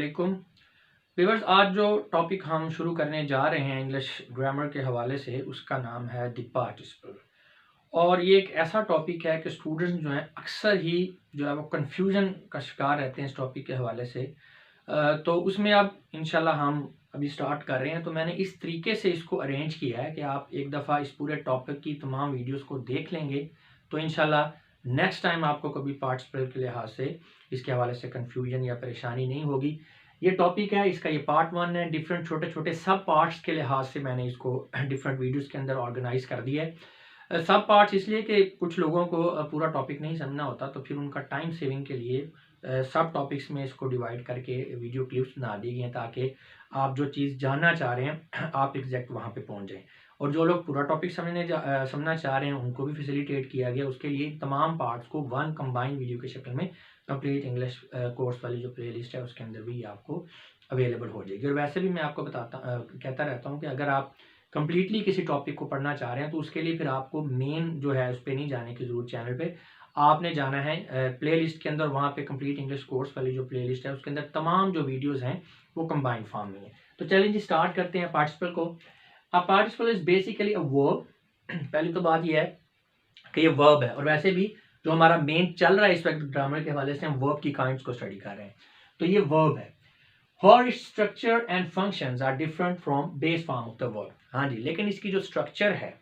वालेकुम। व्यूअर्स, आज जो टॉपिक हम शुरू करने जा रहे हैं इंग्लिश ग्रामर के हवाले से, उसका नाम है द पार्टिसिपल। और ये एक ऐसा टॉपिक है कि स्टूडेंट जो हैं अक्सर ही जो है वो कन्फ्यूजन का शिकार रहते हैं इस टॉपिक के हवाले से। तो उसमें अब इंशाल्लाह हम अभी स्टार्ट कर रहे हैं। तो मैंने इस तरीके से इसको अरेंज किया है कि आप एक दफ़ा इस पूरे टॉपिक की तमाम वीडियोस को देख लेंगे तो इंशाल्लाह नेक्स्ट टाइम आपको कभी पार्टिसिपल के लिहाज से इसके हवाले से कन्फ्यूजन या परेशानी नहीं होगी। ये टॉपिक है, इसका ये पार्ट 1 है। डिफरेंट छोटे छोटे सब पार्ट्स के लिहाज से मैंने इसको डिफरेंट वीडियोस के अंदर ऑर्गेनाइज कर दिया है। सब पार्ट्स इसलिए कि कुछ लोगों को पूरा टॉपिक नहीं समझना होता, तो फिर उनका टाइम सेविंग के लिए सब टॉपिक्स में इसको डिवाइड करके वीडियो क्लिप्स बना दी गई हैं ताकि आप जो चीज़ जानना चाह रहे हैं आप एग्जैक्ट वहाँ पे पहुँच जाएं। और जो लोग पूरा टॉपिक समझना चाह रहे हैं उनको भी फैसिलिटेट किया गया। उसके लिए तमाम पार्ट्स को वन कंबाइंड वीडियो की शक्ल में कंप्लीट इंग्लिश कोर्स वाली जो प्लेलिस्ट है उसके अंदर भी आपको अवेलेबल हो जाएगी। और वैसे भी मैं आपको कहता रहता हूँ कि अगर आप कंप्लीटली किसी टॉपिक को पढ़ना चाह रहे हैं तो उसके लिए फिर आपको मेन जो है उस पर नहीं जाने की जरूरत। चैनल पे आपने जाना है प्लेलिस्ट के अंदर, वहाँ पे कंप्लीट इंग्लिश कोर्स वाली जो प्लेलिस्ट है उसके अंदर तमाम जो वीडियोस हैं वो कंबाइंड फॉर्म में है। तो चलिए जी स्टार्ट करते हैं पार्टिसिपल को। A participle is basically a verb. पहली तो बात यह है कि ये वर्ब है, और वैसे भी जो हमारा मेन चल रहा है इस वक्त ग्रामर के हवाले से हम वर्ब की काइंड्स को स्टडी कर रहे हैं। तो ये वर्ब है। Her structure and functions are different from base form of the verb। हाँ जी, लेकिन इसकी जो स्ट्रक्चर है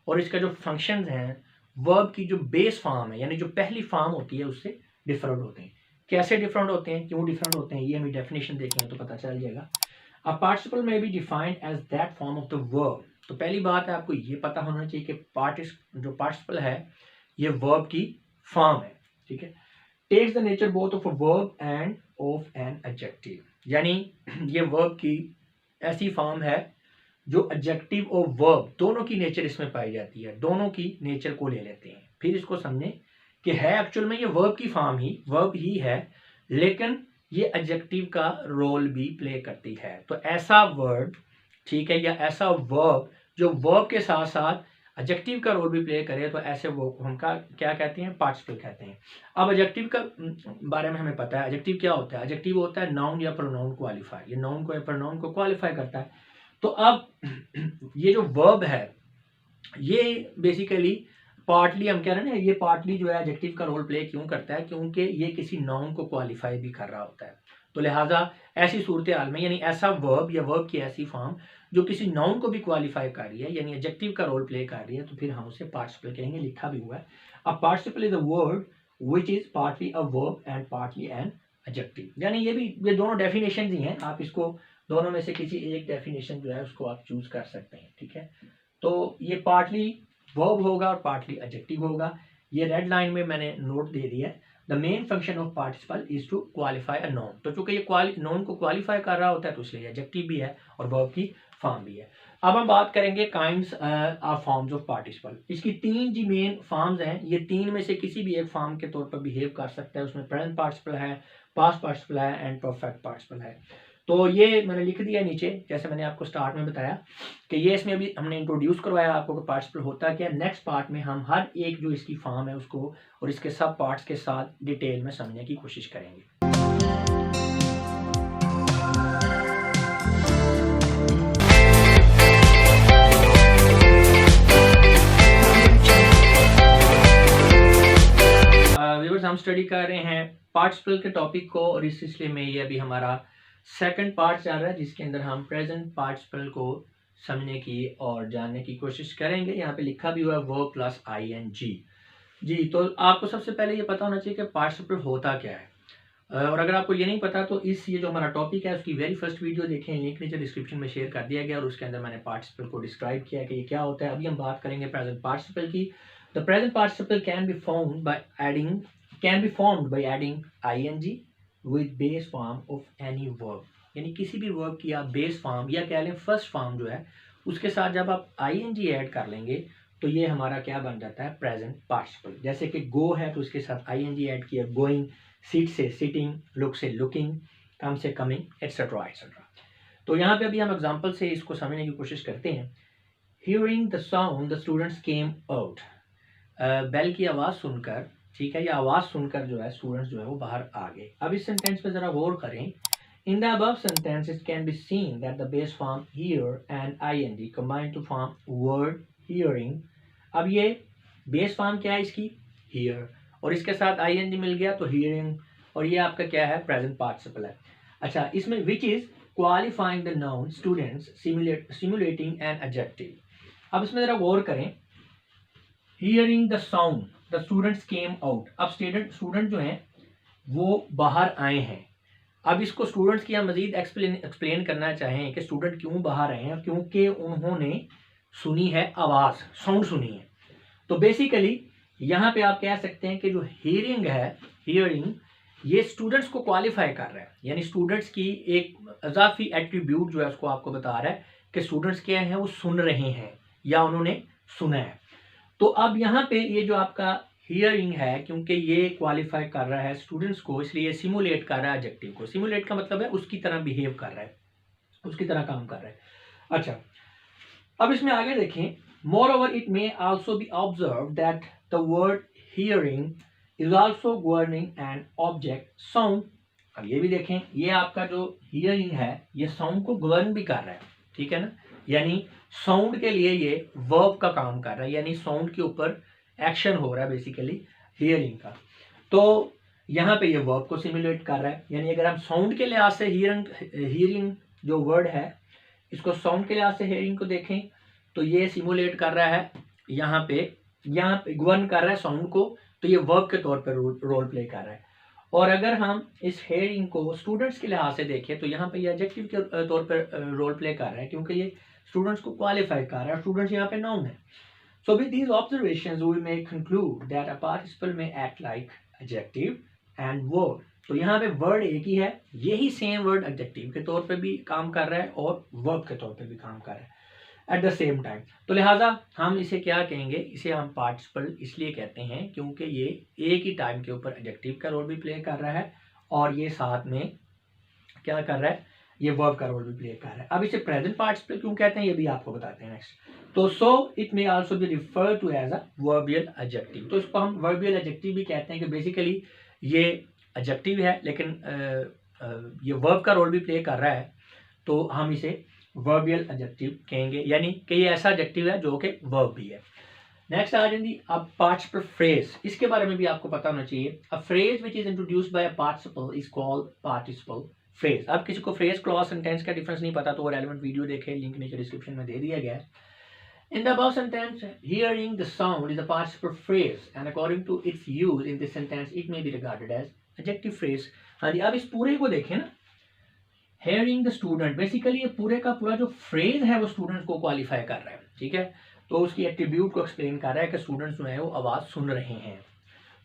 और इसका जो फंक्शंस हैं वर्ब की जो बेस फॉर्म है यानी जो पहली फॉर्म होती है उससे डिफरेंट होते हैं। कैसे डिफरेंट होते हैं, क्यों डिफरेंट होते हैं, ये हमें डेफिनेशन देखेंगे तो पता चल जाएगा। A participle may be defined as that form of the verb. तो पहली बात है आपको ये पता होना चाहिए कि जो पार्टिसिपल है ये वर्ब की फॉर्म है। ठीक है, takes the nature both of a verb and of an adjective. यानी ये वर्ब की ऐसी फॉर्म है जो एडजेक्टिव और वर्ब दोनों की नेचर इसमें पाई जाती है, दोनों की नेचर को ले लेते हैं। फिर इसको समझें कि है एक्चुअल में ये वर्ब की फॉर्म ही वर्ब ही है, लेकिन ये एडजेक्टिव का रोल भी प्ले करती है। तो ऐसा वर्ड, ठीक है, या ऐसा वर्ब जो वर्ब के साथ साथ एडजेक्टिव का रोल भी प्ले करे तो ऐसे वो हम क्या कहते हैं, पार्टिसिपल कहते हैं। अब एडजेक्टिव का बारे में हमें पता है। एडजेक्टिव क्या होता है? एडजेक्टिव होता है नाउन या प्रोनाउन क्वालिफायर। ये नाउन को या प्रोनाउन को क्वालिफाई करता है। तो अब ये जो वर्ब है ये बेसिकली पार्टली हम कह रहे हैं ना, ये पार्टली जो है एडजेक्टिव का रोल प्ले क्यों करता है, क्योंकि ये किसी नाउन को क्वालिफाई भी कर रहा होता है। तो लिहाजा ऐसी सूरत हाल में यानी ऐसा वर्ब या वर्ब की ऐसी फॉर्म जो किसी नाउन को भी क्वालिफाई कर रही है यानी एडजेक्टिव का रोल प्ले कर रही है, तो फिर हम उसे पार्टिसिपल कहेंगे। लिखा भी हुआ है, a participle is a word which is partly a verb and partly an adjective. यानी ये दोनों डेफिनेशन ही हैं। आप इसको दोनों में से किसी एक डेफिनेशन जो है उसको आप चूज कर सकते हैं। ठीक है, तो ये पार्टली वर्ब होगा और पार्टली एडजेक्टिव होगा। ये रेड लाइन में मैंने नोट दे दिया है। The main function of participle is to qualify a noun. तो चूंकि ये नाउन को क्वालिफाई कर रहा होता है तो इसलिए एडजेक्टिव भी है और वर्ब की फॉर्म भी है। अब हम बात करेंगे kinds of forms of participle. इसकी तीन जी मेन फॉर्म्स हैं। ये तीन में से किसी भी एक फॉर्म के तौर पर बिहेव कर सकता है। उसमें प्रेजेंट पार्टिसिपल है, पास्ट पार्टिसिपल है एंड परफेक्ट पार्टिसिपल है। तो ये मैंने लिख दिया नीचे, जैसे मैंने आपको स्टार्ट में बताया कि ये इसमें अभी हमने इंट्रोड्यूस करवाया आपको कि पार्टिसिपल होता क्या है। नेक्स्ट पार्ट में हम हर एक जो इसकी फॉर्म है उसको और इसके सब पार्ट्स के साथ डिटेल में समझने की कोशिश करेंगे। व्यूअर्स, हम स्टडी कर रहे हैं पार्टिसिपल के टॉपिक को और इस सिलसिले में ये अभी हमारा सेकंड पार्ट चल रहा है जिसके अंदर हम प्रेजेंट पार्टिसिपल को समझने की और जानने की कोशिश करेंगे। यहाँ पे लिखा भी हुआ है वर्ब प्लस आईएनजी। जी, तो आपको सबसे पहले ये पता होना चाहिए कि पार्टिसिपल होता क्या है। और अगर आपको ये नहीं पता तो ये जो हमारा टॉपिक है उसकी वेरी फर्स्ट वीडियो देखें, लिंक नीचे डिस्क्रिप्शन में शेयर कर दिया गया और उसके अंदर मैंने पार्टिसिपल को डिस्क्राइब किया कि ये क्या होता है। अभी हम बात करेंगे प्रेजेंट पार्टिसिपल की। The present participle can be formed by adding I N G with base form of any verb. यानी किसी भी वर्ब की आप बेस फॉर्म या कह लें फर्स्ट फॉर्म जो है उसके साथ जब आप आईएनजी ऐड कर लेंगे तो ये हमारा क्या बन जाता है, प्रेजेंट पार्टिसिपल। जैसे कि गो है तो उसके साथ आईएनजी ऐड किया, गोइंग, सीट से सिटिंग, लुक से लुकिंग, कम से कमिंग, एट्सेट्रा एट्सेट्रा। तो यहाँ पे अभी हम एग्जांपल से इसको समझने की कोशिश करते हैं। Hearing the sound the students came out. Bell की आवाज़ सुनकर, ठीक है, ये आवाज़ सुनकर जो है स्टूडेंट्स जो है वो बाहर आ गए। अब इस सेंटेंस पे ज़रा गौर करें In the above sentence, it can be seen that the base form hear and ing combine to form word hearing. अब ये base form क्या है इसकी? Hear, और इसके साथ ing मिल गया तो hearing, और ये आपका क्या है? Present participle है. अच्छा, इसमें which is qualifying the noun students simulating an adjective. अब इसमें जरा गौर करें. Hearing the sound, the students came out. अब स्टूडेंट जो हैं वो बाहर आए हैं. अब इसको स्टूडेंट्स की हम मजीद एक्सप्लेन करना चाहें कि स्टूडेंट क्यों बाहर आए हैं, क्योंकि उन्होंने सुनी है आवाज़, साउंड सुनी है. तो बेसिकली यहाँ पे आप कह सकते हैं कि जो हियरिंग है, हियरिंग ये स्टूडेंट्स को क्वालिफाई कर रहा है, यानी स्टूडेंट्स की एक इजाफी एट्रीब्यूट जो है उसको आपको बता रहा है कि स्टूडेंट्स क्या हैं, वो सुन रहे हैं या उन्होंने सुना है. तो अब यहाँ पे ये जो आपका हियरिंग है, क्योंकि ये क्वालिफाई कर रहा है स्टूडेंट्स को, इसलिए सिमुलेट कर रहा है एडजेक्टिव को. सिमुलेट का मतलब है उसकी तरह बिहेव कर रहा है, उसकी तरह काम कर रहा है. अच्छा, अब इसमें आगे देखें. More over it may also B observe that the word hearing is also governing an object sound. अब ये भी देखें, ये आपका जो हियरिंग है ये साउंड को गवर्न भी कर रहा है, ठीक है ना, यानी साउंड के लिए ये वर्ब का काम कर रहा है, यानी साउंड के ऊपर एक्शन हो रहा है बेसिकली हियरिंग का. तो यहाँ पे ये वर्ब को सिमुलेट कर रहा है, यानी अगर हम साउंड के लिहाज से हियरिंग जो वर्ड है इसको साउंड के लिहाज से हियरिंग को देखें तो ये सिमुलेट कर रहा है, यहाँ पे गवर्न कर रहा है साउंड को, तो ये वर्ब के तौर पर रोल प्ले कर रहा है. और अगर हम इस हियरिंग को स्टूडेंट्स के लिहाज से देखें तो यहाँ पे ये एडजेक्टिव के तौर पर रोल प्ले कर रहा है, क्योंकि ये स्टूडेंट्स को क्वालिफाई कर रहा है. स्टूडेंट्स यहाँ पे नाउन है. So with these observations, we may conclude that a participle may act like adjective and verb. तो यहाँ पे वर्ड एक ही है, यही सेम वर्ड एडजेक्टिव के तौर पे भी काम कर रहा है और वर्ब के तौर पे भी काम कर रहा है एट द सेम टाइम. तो लिहाजा हम इसे क्या कहेंगे, इसे हम पार्टिसिपल इसलिए कहते हैं क्योंकि ये एक ही टाइम के ऊपर एडजेक्टिव का रोल भी प्ले कर रहा है और ये साथ में क्या कर रहा है, ये वर्ब का रोल भी प्ले कर रहा है. अब इसे प्रेजेंट पार्टिसिपल क्यों कहते हैं ये भी आपको बताते हैं नेक्स्ट. तो so it may also be refer to as a verbal adjective. तो इसको हम वर्बियल एडजेक्टिव भी कहते हैं कि बेसिकली ये एडजेक्टिव है लेकिन ये वर्ब का रोल भी प्ले कर रहा है, तो हम इसे वर्बियल एडजेक्टिव कहेंगे, यानी कि ये ऐसा एडजेक्टिव है जो कि वर्ब भी है. नेक्स्ट आ जाएंगी अब पार्टिसिपल फ्रेज. इसके बारे में भी आपको पता होना चाहिए. A phrase which is introduced by a participle is called participle phrase. अब किसी को फ्रेज, क्लॉज, सेंटेंस का डिफरेंस नहीं पता तो वो रेलेवेंट वीडियो देखें, लिंक नीचे डिस्क्रिप्शन में दे दिया गया है. In the above sentence, hearing the sound is a participle phrase, and according to its use in this sentence, it may be regarded as adjective phrase. हाँ जी, अब इस पूरे को देखें ना, hearing the student, बेसिकली ये पूरे का पूरा जो फ्रेज है वो स्टूडेंट को क्वालिफाई कर रहा है, ठीक है. तो उसकी एट्रीब्यूट को एक्सप्लेन कर रहा है कि स्टूडेंट्स जो है वो आवाज़ सुन रहे हैं.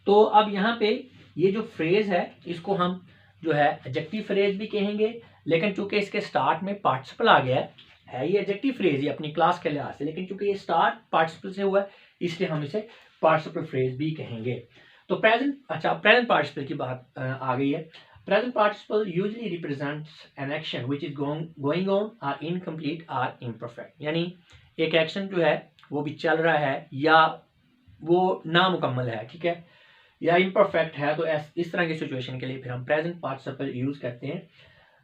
तो अब यहाँ पे ये जो फ्रेज है इसको हम जो है एडजेक्टिव फ्रेज भी कहेंगे, लेकिन चूंकि इसके स्टार्ट में पार्टिसिपल आ गया है ये एडजेक्टिव फ्रेज ही अपनी क्लास के लिहाज से, लेकिन चूंकि ये स्टार्ट पार्टिसिपल से हुआ है इसलिए हम इसे पार्टिसिपल फ्रेज भी कहेंगे. तो प्रेजेंट पार्टिसिपल की बात आ गई है. Present participle usually represents an action which is going on or incomplete or imperfect, यानी एक एक्शन जो है वो भी चल रहा है या वो नामुकम्मल है, ठीक है, या इम्परफेक्ट है. तो इस तरह की सिचुएशन के लिए फिर हम प्रेजेंट पार्टिसिपल यूज करते हैं.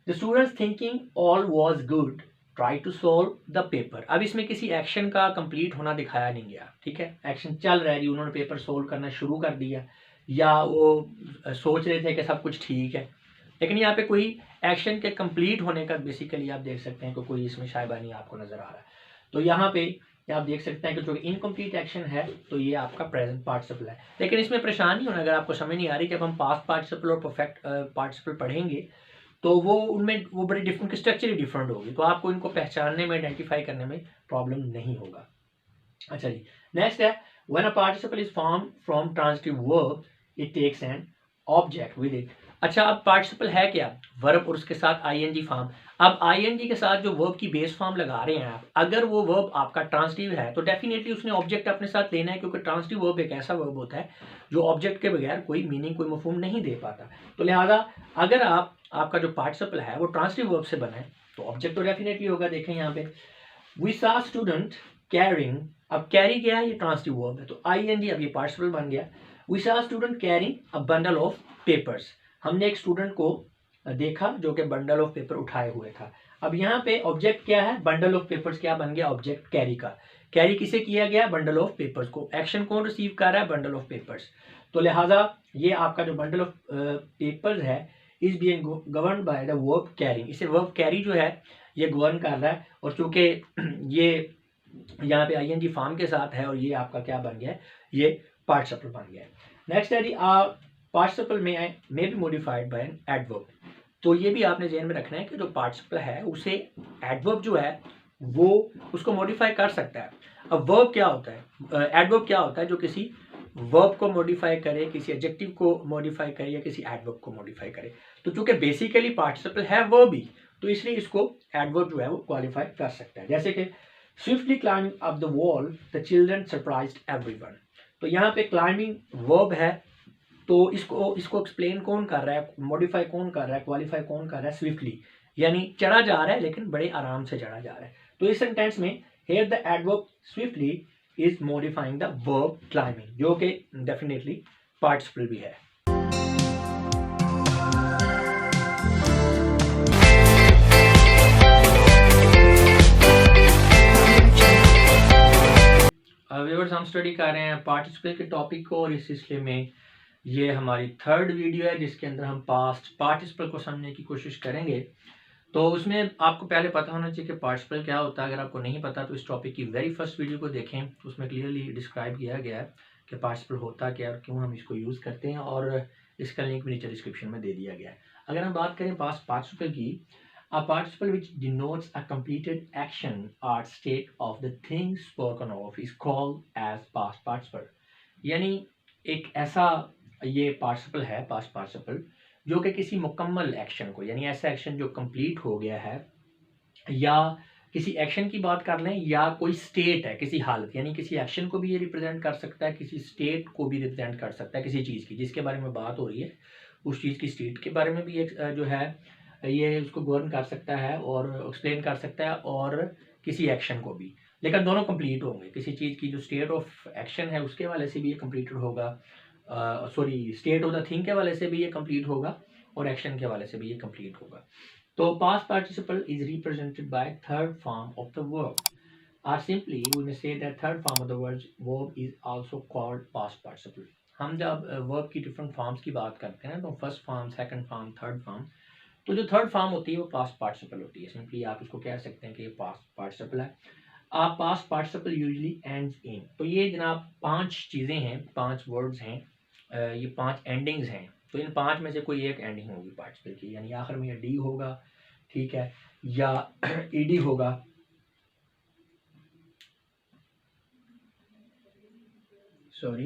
The students thinking all was good try to solve the paper. अब इसमें किसी एक्शन का कंप्लीट होना दिखाया नहीं गया, ठीक है, एक्शन चल रहा है जी, उन्होंने पेपर सोल्व करना शुरू कर दिया या वो सोच रहे थे कि सब कुछ ठीक है, लेकिन यहाँ पे कोई एक्शन के कंप्लीट होने का बेसिकली आप देख सकते हैं कि कोई इसमें शायबानी आपको नजर आ रहा है. तो यहाँ पे आप देख सकते हैं कि जो इनकम्प्लीट एक्शन है तो ये आपका प्रेजेंट पार्टिसिपल है. लेकिन इसमें परेशान नहीं होना अगर आपको समझ नहीं आ रही कि अब हम पास्ट पार्टिसिपल और परफेक्ट पार्टिसिपल पढ़ेंगे तो वो उनमें वो बड़ी डिफरेंट स्ट्रक्चर ही डिफरेंट होगी, तो आपको इनको पहचानने में, आइडेंटिफाई करने में प्रॉब्लम नहीं होगा. अच्छा जी, नेक्स्ट है when a participle is form from transitive verb it takes an object with it. अच्छा, अब पार्टिसिपल है क्या, वर्ब और उसके साथ आईएनजी फॉर्म. अब आईएनजी के साथ जो वर्ब की बेस फॉर्म लगा रहे हैं आप, अगर वो वर्ब आपका ट्रांजिटिव है तो डेफिनेटली उसने ऑब्जेक्ट अपने साथ लेना है, क्योंकि ट्रांजिटिव वर्ब एक ऐसा वर्ब होता है जो ऑब्जेक्ट के बगैर कोई मीनिंग, कोई मफहूम नहीं दे पाता. तो लिहाजा अगर आपका जो पार्टिसिपल है वो ट्रांजिटिव वर्ब से बना है तो ऑब्जेक्ट तो डेफिनेटली होगा. देखें यहाँ पे वी सॉ स्टूडेंट कैरिंग. अब कैरी क्या है, ये ट्रांजिटिव वर्ब है, तो आईएनजी अब ये पार्टिसिपल बन गया. We saw student carrying a bundle of papers. हमने एक स्टूडेंट को देखा जो कि बंडल ऑफ पेपर उठाए हुए था। अब यहाँ पे ऑब्जेक्ट क्या है, बंडल ऑफ पेपर्स क्या बन गया, ऑब्जेक्ट कैरी का। कैरी किसे किया गया, बंडल ऑफ पेपर्स को। एक्शन कौन रिसीव कर रहा है, बंडल ऑफ पेपर्स। तो लिहाजा ये आपका जो बंडल ऑफ पेपर्स है is being govern by the verb carry. इसे वर्ब कैरी जो है ये गवर्न कर रहा है, और चूंकि ये यहाँ पे आईएनजी फॉर्म के साथ है और ये आपका क्या बन गया है, ये पार्टिसिपल बन गया है। नेक्स्ट है जी, participle may B modified by an adverb. तो ये भी आपने ध्यान में रखना है कि जो पार्टिसिपल है उसे एडवर्ब जो है वो उसको मॉडिफाई कर सकता है। अब वर्ब क्या होता है, एडवर्ब क्या होता है, जो किसी वर्ब को मॉडिफाई करे, किसी एडजेक्टिव को मॉडिफाई करे या किसी एडवर्ब को मॉडिफाई करे। तो चूंकि बेसिकली पार्टिसिपल है वर्ब ही, तो इसलिए इसको एडवर्ब जो है वो क्वालिफाई कर सकता है। जैसे कि swiftly climbing up the wall the children surprised everyone. तो यहाँ पे क्लाइंबिंग वर्ब है, तो इसको एक्सप्लेन कौन कर रहा है, मॉडिफाई कौन कर रहा है, क्वालिफाई कौन कर रहा है, स्विफ्टली, यानी चढ़ा जा रहा है लेकिन बड़े आराम से चढ़ा जा रहा है। तो इस सेंटेंस में here the adverb swiftly is modifying the verb climbing, जो कि डेफिनेटली पार्टिसिपल भी है। व्यूअर्स, हम स्टडी कर रहे हैं पार्टिसिपल के टॉपिक को, और इस सिलसिले में ये हमारी थर्ड वीडियो है जिसके अंदर हम पास्ट पार्टिसिपल को समझने की कोशिश करेंगे। तो उसमें आपको पहले पता होना चाहिए कि पार्टिसिपल क्या होता है। अगर आपको नहीं पता तो इस टॉपिक की वेरी फर्स्ट वीडियो को देखें, उसमें क्लियरली डिस्क्राइब किया गया है कि पार्टिसिपल होता क्या है और क्यों हम इसको यूज़ करते हैं, और इसका लिंक भी नीचे डिस्क्रिप्शन में दे दिया गया है। अगर हम बात करें पास्ट पार्टिसिपल की, a participle which denotes a completed action or state of the thing spoken of is called as past participle। यानी एक ऐसा ये पार्टिसिपल है, पास्ट पार्टिसिपल, जो कि किसी मुकम्मल एक्शन को, यानी ऐसा एक्शन जो कंप्लीट हो गया है, या किसी एक्शन की बात कर लें, या कोई स्टेट है, किसी हालत, यानी किसी एक्शन को भी ये रिप्रेजेंट कर सकता है, किसी स्टेट को भी रिप्रेजेंट कर सकता है, किसी चीज़ की जिसके बारे में बात हो रही है उस चीज़ की स्टेट के बारे में भी एक जो है ये उसको गवर्न कर सकता है और एक्सप्लेन कर सकता है, और किसी एक्शन को भी, लेकिन दोनों कंप्लीट होंगे। किसी चीज़ की जो स्टेट ऑफ एक्शन है उसके वाले से भी ये कंप्लीटेड होगा, sorry state of the thing के वाले से भी ये कंप्लीट होगा, और एक्शन के वाले से भी ये कंप्लीट होगा। तो past participle is represented by third form of the verb, or simply we may say that third form of the verb is also called past participle। हम जब वर्ब की डिफरेंट फॉर्म्स की बात करते हैं तो first form, second form, third form, तो जो थर्ड फॉर्म होती है वो पास्ट पार्टिसिपल होती है। सिंपली आप इसको कह सकते हैं कि ये पास्ट पार्टिसिपल है। आप past participle usually ends in, तो ये जनाब 5 चीज़ें हैं, 5 वर्ड्स हैं, ये 5 एंडिंग्स हैं। तो इन 5 में से कोई एक एंडिंग होगी पार्टिसिपल की, यानी आखिर में या डी होगा, ठीक है, या ईडी होगा, सॉरी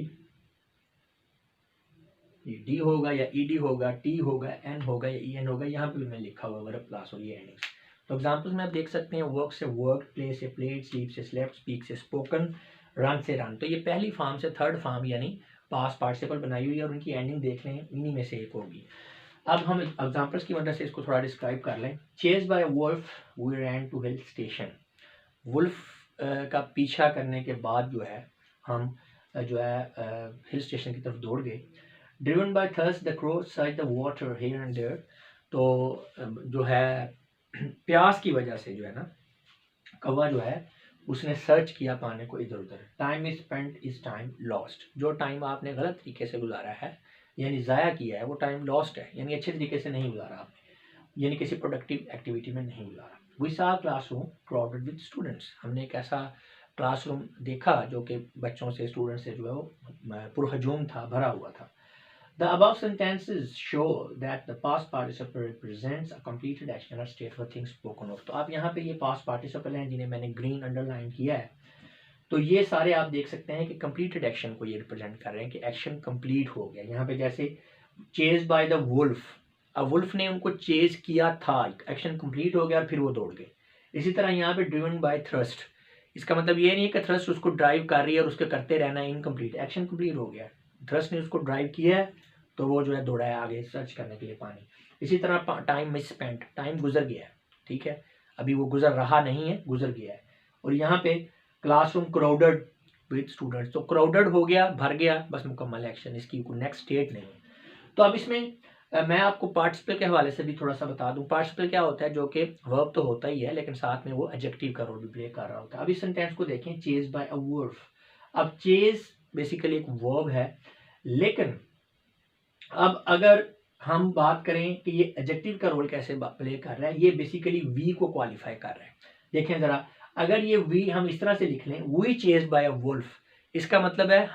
ये डी होगा या ईडी होगा, टी होगा, एन होगा या ई एन होगा। यहाँ पे भी मैंने लिखा हुआ वर्ब क्लास और ये एंडिंग्स। तो एग्जांपल्स में आप देख सकते हैं, वर्क से वर्क, प्ले से प्लेड, स्लीप से स्लेप्ट, स्पीक से स्पोकन, रन से रन। तो ये पहली फॉर्म से थर्ड फॉर्म यानी पास्ट पार्टिसिपल बनाई हुई है, और उनकी एंडिंग देख लें, इन्हीं में से एक होगी। अब हम एग्जाम्पल्स की मदद से इसको थोड़ा डिस्क्राइब कर लें। Chase by wolf we ran to hill station. Wolf का पीछा करने के बाद जो है हम जो है हिल स्टेशन की तरफ दौड़ गए। Driven by thirst the crow search the water here and there. तो जो है प्यास की वजह से जो है ना, कौवा जो है उसने सर्च किया पानी को इधर उधर। Time is spent is time lost. जो टाइम आपने गलत तरीके से गुजारा है, यानी ज़ाया किया है, वो टाइम लॉस्ट है, यानी अच्छे तरीके से नहीं गुजारा आपने, यानी किसी प्रोडक्टिव एक्टिविटी में नहीं गुजारा। We saw classroom crowded with students. हमने एक ऐसा क्लासरूम देखा जो कि बच्चों से, स्टूडेंट से जो है वो पुरहजूम था, भरा हुआ था। The above sentences show that the past participle represents a completed action or state of things spoken of। तो आप यहाँ पे ये past participle हैं जिन्हें मैंने green underline किया है, तो ये सारे आप देख सकते हैं कि completed action को ये represent कर रहे हैं कि action complete हो गया। यहाँ पे जैसे chased by the wolf, अब wolf ने उनको chase किया था, action complete हो गया और फिर वो दौड़ गए। इसी तरह यहाँ पे driven by thrust, इसका मतलब ये नहीं है कि thrust उसको ड्राइव कर रही है और उसके करते रहना है, इनकम्प्लीट, एक्शन कंप्लीट हो गया। थ्रस्ट ने उसको ड्राइव किया है तो वो जो है दौड़ा है आगे सर्च करने के लिए पानी। इसी तरह टाइम मिस स्पेंट, टाइम गुजर गया है, ठीक है, अभी वो गुजर रहा नहीं है, गुजर गया है। और यहाँ पे क्लासरूम क्राउडेड विद स्टूडेंट्स, तो क्राउडेड हो गया, भर गया, बस मुकम्मल एक्शन, इसकी कोई नेक्स्ट स्टेट नहीं है। तो अब इसमें मैं आपको पार्टिसिपल के हवाले से भी थोड़ा-सा बता दूँ। पार्टिसिपल क्या होता है, जो कि वर्ब तो होता ही है, लेकिन साथ में वो एडजेक्टिव का रोल भी प्ले कर रहा होता है। अब इस सेंटेंस को देखें, चेज़ बाय अ वुल्फ। अब चेज़ बेसिकली एक वर्ब है, लेकिन अब अगर हम बात करें कि ये एडजेक्टिव का रोल कैसे प्ले कर रहा है, ये बेसिकली वी को क्वालिफाई कर रहा है। देखें ज़रा, अगर ये वी हम इस तरह से लिख लें, we chase by a wolf, इसका मतलब है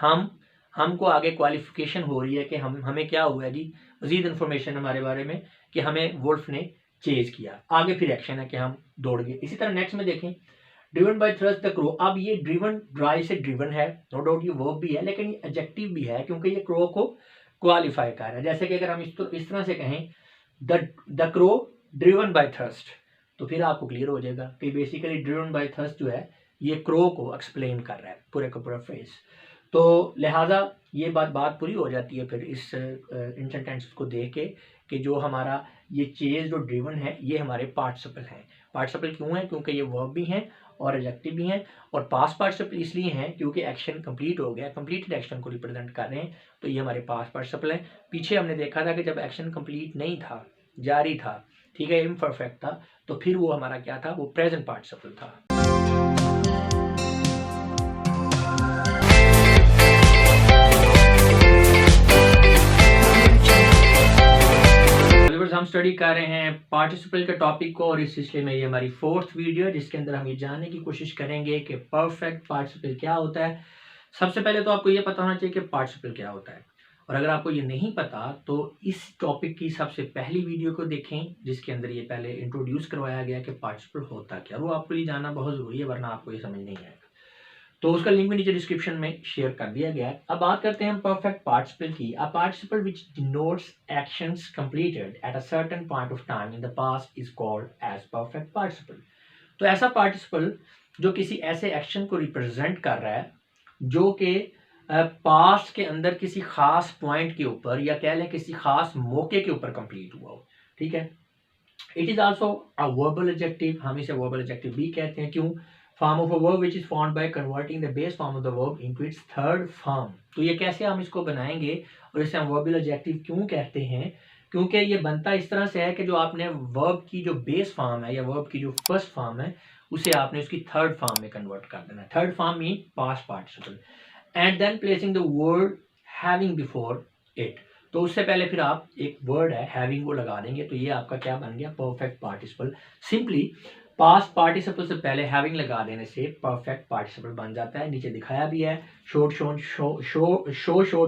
हमको आगे क्वालिफिकेशन हो रही है कि हमें क्या हुआ है जी, मज़ीद इन्फॉर्मेशन हमारे बारे में कि हमें वुल्फ ने चेज़ किया। आगे फिर एक्शन है कि हम दौड़ गए। इसी तरह नेक्स्ट में देखें, driven by thrust the crow. अब ये ड्रिवन ड्राइव से ड्रिवन है, नो डाउट ये वर्ब भी है, लेकिन ये एडजेक्टिव भी है क्योंकि ये क्रो को क्वालिफाई कर रहा है। जैसे कि अगर हम इस तरह से कहें, the crow driven by thirst, तो फिर आपको क्लियर हो जाएगा कि बेसिकली ड्रिवन बाय थर्स्ट जो है ये क्रो को एक्सप्लेन कर रहा है, पूरे का पूरा फ्रेज। तो लिहाजा ये बात पूरी हो जाती है फिर इस इन सेंटेंस को देख के कि जो हमारा ये चेज जो ड्रिवन है ये हमारे पार्टिसिपल हैं। पार्टिसिपल क्यों है? क्योंकि ये वर्ब भी हैं और एडजेक्टिव भी हैं, और पास्ट पार्टिसिपल इसलिए हैं क्योंकि एक्शन कंप्लीट हो गया, कंप्लीटेड एक्शन को रिप्रेजेंट कर रहे हैं, तो ये हमारे पास्ट पार्टिसिपल हैं। पीछे हमने देखा था कि जब एक्शन कंप्लीट नहीं था, जारी था, ठीक है, इम्परफेक्ट था, तो फिर वो हमारा क्या था, वो प्रेजेंट पार्टिसिपल था। हम स्टडी कर रहे हैं पार्टिसिपल के टॉपिक को, और इस सिलसिले में ये हमारी 4th वीडियो है जिसके अंदर हम ये जानने की कोशिश करेंगे कि परफेक्ट पार्टिसिपल क्या होता है। सबसे पहले तो आपको ये पता होना चाहिए कि पार्टिसिपल क्या होता है, और अगर आपको ये नहीं पता तो इस टॉपिक की सबसे पहली वीडियो को देखें जिसके अंदर ये पहले इंट्रोड्यूस करवाया गया कि पार्टिसिपल होता क्या, वो आपको ये जानना बहुत ज़रूरी है, वरना आपको ये समझ नहीं आएगा। तो उसका लिंक भी नीचे डिस्क्रिप्शन में शेयर कर दिया गया है। अब बात करते हैं हम परफेक्ट पार्टिसिपल की। A participle which denotes actions completed at a certain point of time in the past is called as perfect participle. तो ऐसा पार्टिसिपल जो किसी ऐसे एक्शन को रिप्रेजेंट कर रहा है जो कि पास्ट के अंदर किसी खास पॉइंट के ऊपर, या कह लें किसी खास मौके के ऊपर कंप्लीट हुआ हो, ठीक है। It is also a verbal adjective, हम इसे वर्बल एडजेक्टिव भी कहते हैं। क्यों? Form of a verb which is formed by converting the base form of the verb into its third form. तो ये कैसे हम इसको बनाएंगे और इसे हम वर्बल एडजेक्टिव क्यों कहते हैं? क्योंकि ये बनता इस तरह से है कि जो आपने वर्ब की जो बेस फॉर्म है या वर्ब की जो फर्स्ट फॉर्म है उसे आपने उसकी थर्ड फॉर्म में कन्वर्ट कर देना है। Third form mean past participle, and then placing the word having before it. तो उससे पहले फिर आप एक वर्ड है हैविंग वो लगा देंगे, तो ये आपका क्या बन गया, perfect participle. Simply past participle से पहले हैविंग लगा देने से परफेक्ट पार्टिसिपल बन जाता है। नीचे दिखाया भी है, शोड शोन शोड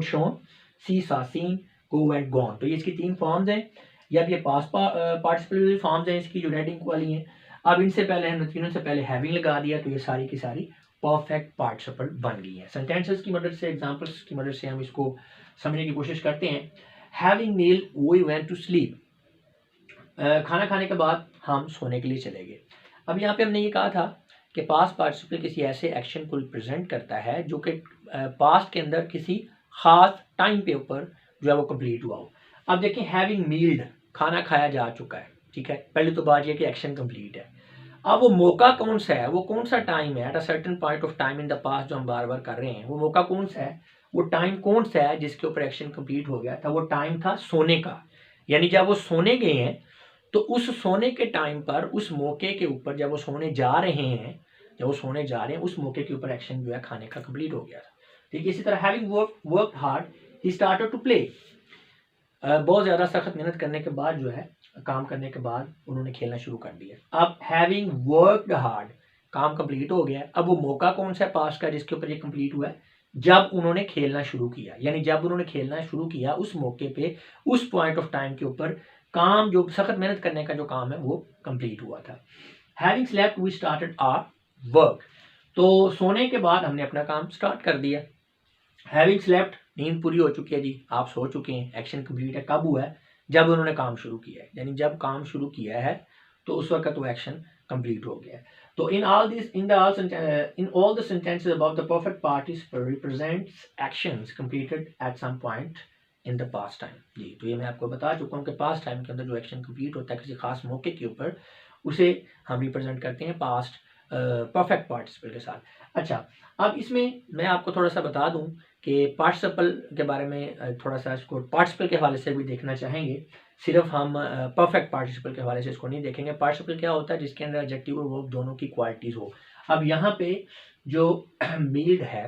शोन, सी सा सीन, गो वेंट गॉन। तो ये इसकी 3 फॉर्म्स हैं, या ये पास्ट पार्टिसिपल फॉर्म्स हैं इसकी जो रेडिंग वाली हैं। अब इनसे पहले हमने तीनों से पहले हैविंग लगा दिया, तो ये सारी की सारी परफेक्ट पार्टिसिपल बन गई है। सेंटेंसेस की मदद से, एग्जांपल्स की मदद से हम इसको समझने की कोशिश करते हैं। Having meal we went to sleep, खाना खाने के बाद हम सोने के लिए चले गए। अब यहाँ पे हमने ये कहा था कि पास्ट पार्टिसिपल किसी ऐसे एक्शन को रिप्रेजेंट करता है जो कि पास्ट के अंदर किसी खास टाइम पे ऊपर जो है वो कंप्लीट हुआ हो। अब देखें, हैविंग मील्ड, खाना खाया जा चुका है, ठीक है, पहले तो बात यह कि एक्शन कंप्लीट है। अब वो मौका कौन सा है, वो कौन सा टाइम है, eight a certain point of time in the past, जो हम बार बार कर रहे हैं, वो मौका कौन सा है, वो टाइम कौन सा है जिसके ऊपर एक्शन कंप्लीट हो गया था? वो टाइम था सोने का। यानी जब वो सोने गए हैं तो उस सोने के टाइम पर, उस मौके के ऊपर, जब वो सोने जा रहे हैं, जब वो सोने जा रहे हैं उस मौके के ऊपर एक्शन जो है खाने का कंप्लीट हो गया था, ठीक है। इसी तरह having worked hard he started to play, बहुत ज़्यादा सख्त मेहनत करने के बाद जो है, काम करने के बाद उन्होंने खेलना शुरू कर दिया। अब हैविंग वर्कड हार्ड, काम कंप्लीट हो गया। अब वो मौका कौन सा है पास्ट का जिसके ऊपर ये कंप्लीट हुआ है? जब उन्होंने खेलना शुरू किया, यानी जब उन्होंने खेलना शुरू किया उस मौके पे, उस पॉइंट ऑफ टाइम के ऊपर काम, जो सख्त मेहनत करने का जो काम है वो कंप्लीट हुआ था। Having slept we started our work, तो सोने के बाद हमने अपना काम स्टार्ट कर दिया। हैविंग स्लेप्ट, नींद पूरी हो चुकी है जी, आप सो चुके हैं, एक्शन कंप्लीट है। कब हुआ है? जब उन्होंने काम शुरू किया है, यानी जब काम शुरू किया है तो उस वक्त वो एक्शन कंप्लीट हो गया है। तो in all the sentences about the perfect participle represents actions completed at some point in the past time. जी, तो ये मैं आपको बता चुका हूँ कि पास्ट टाइम के अंदर जो एक्शन कंप्लीट होता है किसी खास मौके के ऊपर, उसे हम रिप्रेजेंट करते हैं पास्ट परफेक्ट पार्टिसिपल के साथ। अच्छा, अब इसमें मैं आपको थोड़ा सा बता दूं कि पार्टिसिपल के बारे में थोड़ा सा इसको पार्टिसिपल के हवाले से भी देखना चाहेंगे। सिर्फ हम परफेक्ट पार्टिसिपल के हवाले से इसको नहीं देखेंगे। पार्टिसिपल क्या होता है? जिसके अंदर एडजेक्टिव और वर्ब दोनों की क्वालिटीज़ हो। अब यहाँ पे जो मील्ड है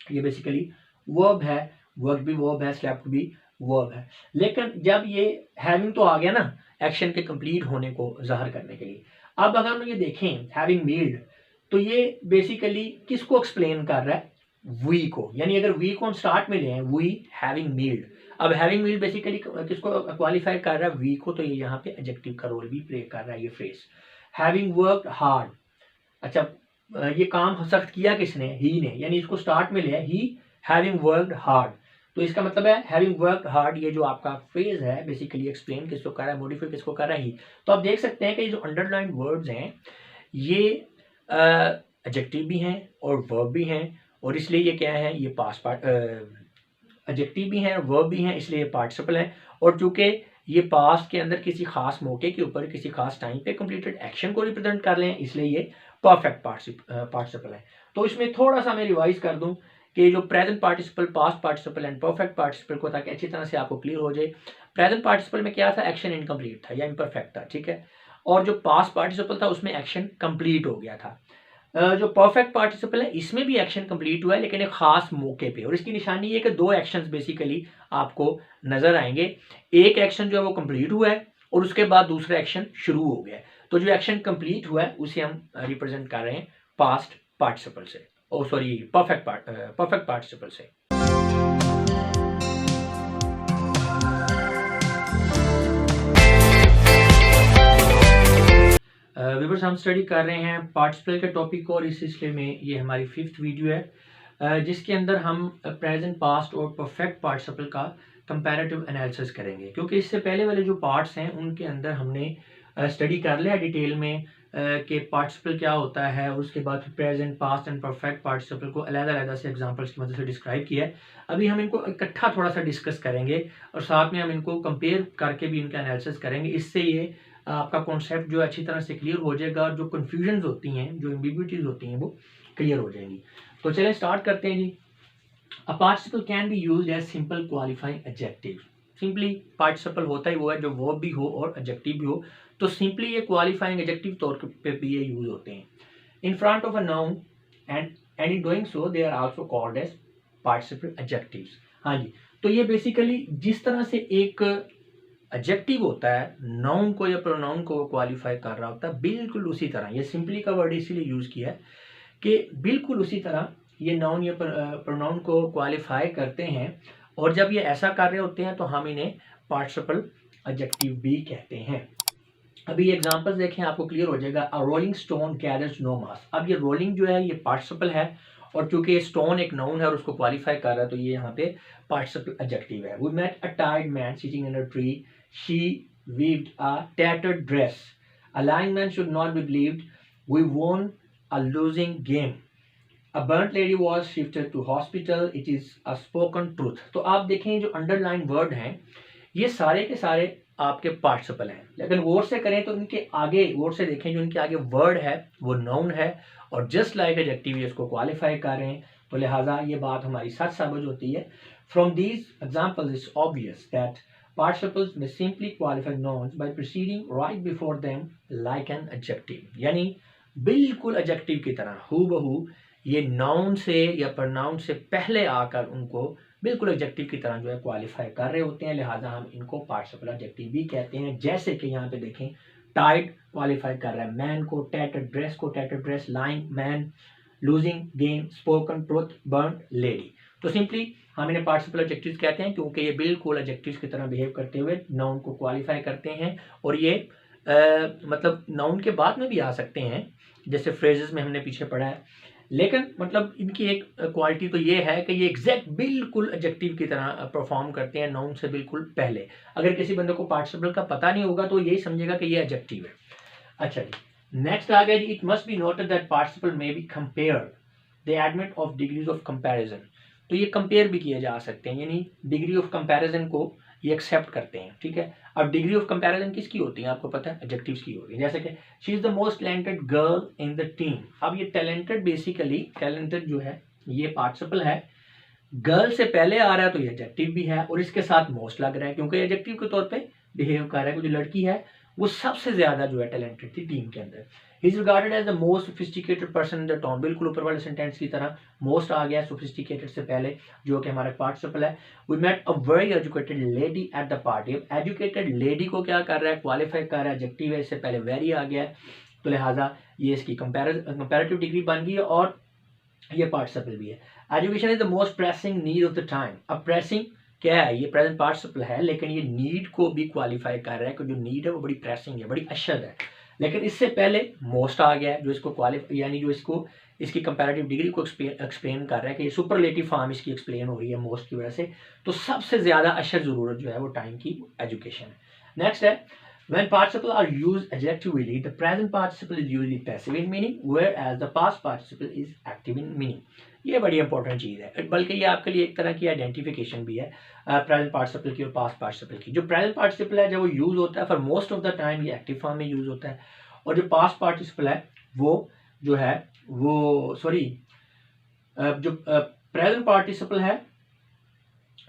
ये बेसिकली वर्ब है, वर्क भी वर्ब है, स्लेप्ट भी वर्ब है। लेकिन जब ये हैविंग तो आ गया ना एक्शन के कंप्लीट होने को ज़ाहिर करने के लिए। अब अगर हम ये देखें हैविंग मील्ड, तो ये बेसिकली किसको एक्सप्लेन कर रहा है? वी को। यानी अगर वी को हम स्टार्ट में लें, वी हैविंग मील्ड। अब हैविंग मील्ड बेसिकली किसको क्वालिफाई कर रहा है? वी को। तो ये यहाँ पे एडजेक्टिव का रोल भी प्ले कर रहा है ये फ्रेज। हैविंग वर्कड हार्ड, अच्छा ये काम सख्त किया किसने? ही ने। यानी इसको स्टार्ट में लिया ही हैविंग वर्कड हार्ड। तो इसका मतलब है हैविंग वर्कड हार्ड, ये जो आपका फ्रेज है बेसिकली एक्सप्लेन किसको कर रहा है? मॉडिफाई किसको कर रहा है? ही। तो आप देख सकते हैं कि जो अंडरलाइन वर्ड्स हैं ये एडजेक्टिव भी हैं और वर्ब भी हैं, और इसलिए ये क्या है? ये पास्ट पार्ट एडजेक्टिव भी हैं, वर्ब भी हैं, इसलिए ये पार्टिसिपल है। और चूंकि ये पास्ट के अंदर किसी खास मौके के ऊपर किसी खास टाइम पे कंप्लीटेड एक्शन को रिप्रेजेंट कर रहे हैं, इसलिए ये परफेक्ट पार्टिसिपल है। तो इसमें थोड़ा सा मैं रिवाइज कर दूं कि जो present participle, past participle and perfect participle को, ताकि अच्छी तरह से आपको क्लियर हो जाए। प्रेजेंट पार्टिसिपल में क्या था? एक्शन इनकम्प्लीट था या इम्परफेक्ट था, ठीक है। और जो पास्ट पार्टिसिपल था उसमें एक्शन कंप्लीट हो गया था। जो परफेक्ट पार्टिसिपल है इसमें भी एक्शन कंप्लीट हुआ है, लेकिन एक खास मौके पे। और इसकी निशानी ये कि दो एक्शंस बेसिकली आपको नजर आएंगे। एक एक्शन जो है वो कंप्लीट हुआ है और उसके बाद दूसरा एक्शन शुरू हो गया है। तो जो एक्शन कंप्लीट हुआ है उसे हम रिप्रेजेंट कर रहे हैं पास्ट पार्टिसिपल से, ओ सॉरी परफेक्ट पार्टिसिपल से। व्यूअर्स, हम स्टडी कर रहे हैं पार्टिसिपल के टॉपिक को, और इस सिलसिले में ये हमारी 5th वीडियो है जिसके अंदर हम प्रेजेंट, पास्ट और परफेक्ट पार्टिसिपल का कंपैरेटिव एनालिसिस करेंगे। क्योंकि इससे पहले वाले जो पार्ट्स हैं उनके अंदर हमने स्टडी कर लिया डिटेल में कि पार्टिसिपल क्या होता है, और उसके बाद present, past and perfect participle को अलग-अलग से एग्जांपल्स की मदद से डिस्क्राइब किया है। अभी हम इनको इकट्ठा थोड़ा सा डिस्कस करेंगे और साथ में हम इनको कंपेयर करके भी इनका एनालिसिस करेंगे। इससे ये आपका कॉन्सेप्ट जो अच्छी तरह से क्लियर हो जाएगा और जो कन्फ्यूजन्स होती हैं, जो एम्बिग्युइटीज होती हैं, वो क्लियर हो जाएंगी। तो चलिए स्टार्ट करते हैं जी। A participle can be used as simple qualifying adjective. Simply participle होता ही वो है जो वर्ब भी हो और एडजेक्टिव भी हो। तो सिंपली ये क्वालिफाइंग एडजेक्टिव तौर पे भी ये यूज होते हैं in front of a noun, and in doing so they are also called as participle adjectives. हाँ जी, तो ये बेसिकली जिस तरह से एक एडजेक्टिव होता है नाउन को या प्रोनाउन को क्वालिफाई कर रहा होता है, बिल्कुल उसी तरह ये सिंपली का वर्ड इसीलिए यूज किया है कि बिल्कुल उसी तरह ये नाउन या प्रोनाउन को क्वालिफाई करते हैं। और जब ये ऐसा कर रहे होते हैं तो हम इन्हें पार्टिसिपल एडजेक्टिव भी कहते हैं। अभी एग्जांपल्स देखें, आपको क्लियर हो जाएगा। अ रोलिंग स्टोन कैरीज नो मास। अब ये रोलिंग जो है ये पार्टिसिपल है, और चूंकि स्टोन एक नाउन है और उसको क्वालिफाई कर रहा है तो ये यहाँ पे पार्टिसिपल एडजेक्टिव है। We met a tired man sitting in a tree, she weaved a tattered dress, a lying man should not be believed, we won a losing game, a burnt lady was shifted to hospital, it is a spoken truth. तो आप देखें जो underline word हैं ये सारे के सारे आपके पार्टिसिपल हैं, लेकिन गौर से करें तो इनके आगे गौर से देखें, जो इनके आगे वर्ड है वो नाउन है, और जस्ट लाइक एडजेक्टिव इसको क्वालिफाई कर रहे हैं। तो लिहाजा ये बात हमारी सच साबित होती है। From these examples it's obvious that participles may simply qualify nouns by proceeding right before them like an adjective। यानी बिल्कुल एडजेक्टिव की तरह हूबहू ये नाउन से या प्रोनाउन से पहले आकर उनको बिल्कुल एडजेक्टिव की तरह जो है क्वालिफाई कर रहे होते हैं। लिहाजा हम इनको पार्टिसिपल एडजेक्टिव भी कहते हैं। जैसे कि यहाँ पे देखें, टाइड क्वालिफाई कर रहा है मैन को, टैटर्ड ड्रेस को, tattered dress, lying man, losing game, spoken truth, बर्nt lady. तो सिंपली हम इन्हें पार्टिसिपल एडजेक्टिव्स कहते हैं क्योंकि ये बिल्कुल एडजेक्टिव्स की तरह बिहेव करते हुए नाउन को क्वालिफाई करते हैं। और ये मतलब नाउन के बाद में भी आ सकते हैं, जैसे फ्रेजेस में हमने पीछे पढ़ा है। लेकिन मतलब इनकी एक क्वालिटी तो ये है कि ये एग्जैक्ट बिल्कुल एडजेक्टिव की तरह परफॉर्म करते हैं नाउन से बिल्कुल पहले। अगर किसी बंदे को पार्टिसिपल का पता नहीं होगा तो यही समझेगा कि ये एडजेक्टिव है। अच्छा जी, नेक्स्ट आ गया जी। It must be noted that participle may be compared, they admit of degrees of comparison. तो ये कंपेयर भी किए जा सकते हैं, यानी डिग्री ऑफ कंपैरिजन को ये एक्सेप्ट करते हैं, ठीक है। अब डिग्री ऑफ कंपैरिजन किसकी होती है आपको पता है? एडजेक्टिव्स की होती है। जैसे कि she is the most talented girl in the team. अब ये टैलेंटेड बेसिकली, टैलेंटेड जो है ये पार्टिसिपल है, गर्ल से पहले आ रहा है तो ये एडजेक्टिव भी है और इसके साथ मोस्ट लग रहा है क्योंकि एडजेक्टिव के तौर पे बिहेव कर रहा है कि जो लड़की है वो सबसे ज्यादा जो है टैलेंटेड थी टीम के अंदर। He is regarded as the most sophisticated person in the town, बिल्कुल ऊपर वाले सेंटेंस की तरह मोस्ट आ गया सोफिस्टिकेटेड से पहले जो कि हमारा पार्टिसिपल है। We met a very educated lady at the party. अब एजुकेटेड लेडी को क्या कर रहा है, क्वालिफाई कर रहा है, एडजेक्टिव है, इससे पहले वेरी आ गया है तो लिहाजा ये इसकी कंपैरेटिव डिग्री बन गई है और ये पार्टिसिपल भी है। Education is the most pressing need of the time. अब प्रेसिंग क्या है, ये प्रेजेंट पार्टिसिपल है लेकिन ये नीड को भी क्वालिफाई कर रहा है कि जो नीड है वो बड़ी प्रेसिंग है, बड़ी अशद है। लेकिन इससे पहले मोस्ट आ गया है जो इसको क्वालिफाई यानी जो इसको इसकी कंपैरेटिव डिग्री को एक्सप्लेन कर रहा है कि ये सुपरलेटिव फॉर्म इसकी एक्सप्लेन हो रही है मोस्ट की वजह से। तो सबसे ज्यादा अशद जरूरत जो है वो टाइम की एजुकेशन है। नेक्स्ट है when participle are used adjectively, the present participle is usually passive in meaning, whereas the past participle is active in meaning. ये बड़ी इंपॉर्टेंट चीज़ है, बल्कि ये आपके लिए एक तरह की आइडेंटिफिकेशन भी है प्रेजेंट पार्टिसिपल की और पास्ट पार्टिसिपल की। जो प्रेजेंट पार्टिसिपल है जब वो यूज होता है for most of the time ये एक्टिव फॉर्म में यूज होता है और जो पास्ट पार्टिसिपल है वो जो है वो जो प्रेजेंट पार्टिसिपल है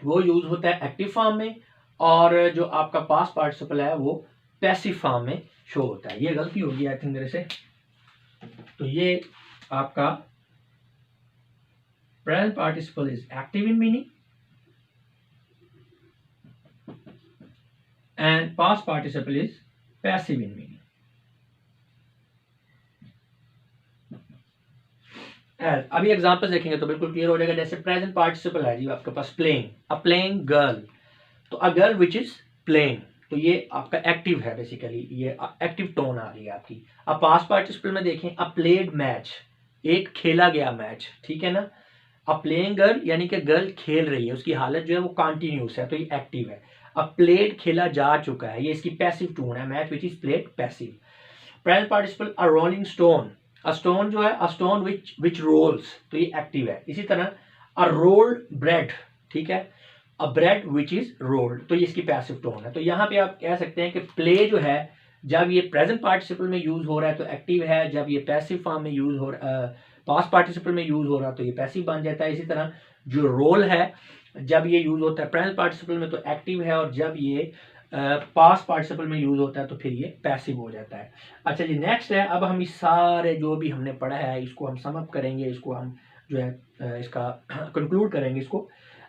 वो यूज होता है एक्टिव फॉर्म में और जो आपका पास्ट पार्टिसिपल है वो पैसिव फॉर्म में शो होता है। ये गलती होगी आई थिंक मेरे से, तो ये आपका present participle is active in meaning and past participle is passive in meaning. अभी एग्जांपल्स देखेंगे तो बिल्कुल क्लियर हो जाएगा। जैसे प्रेजेंट पार्टिसिपल है जी आपके पास प्लेइंग, अ प्लेइंग गर्ल, तो a girl which is playing, तो ये आपका एक्टिव है, बेसिकली ये एक्टिव टोन आ रही है आपकी। अब पास्ट पार्टिसिपल में देखें अ प्लेड मैच, एक खेला गया मैच, ठीक है ना। अ प्लेइंग गर्ल यानी कि गर्ल खेल रही है, उसकी हालत जो है वो कंटिन्यूस है तो ये एक्टिव है। अब प्लेड खेला जा चुका है, ये इसकी पैसिव टोन है, match which is played passive. Present participle a rolling stone, a stone जो है अ स्टोन विच रोल्स, तो ये एक्टिव है। इसी तरह अ रोल्ड ब्रेड, ठीक है, अ ब्रेड विच इज रोल्ड, तो ये इसकी पैसिव टोन है। तो यहाँ पे आप कह सकते हैं कि प्ले जो है जब ये प्रेजेंट पार्टिसिपल में यूज हो रहा है तो एक्टिव है, जब ये पैसिव फॉर्म में यूज हो रहा है, पास्ट पार्टिसिपल में यूज हो रहा है तो ये पैसिव बन जाता है। इसी तरह जो रोल है जब ये यूज होता है प्रेजेंट पार्टिसिपल में तो एक्टिव है और जब ये पास्ट पार्टिसिपल में यूज होता है तो फिर ये पैसिव हो जाता है। अच्छा जी, नेक्स्ट है, अब हम इस सारे जो भी हमने पढ़ा है इसको हम सम अप करेंगे, इसको हम जो है इसका कंक्लूड करेंगे इसको।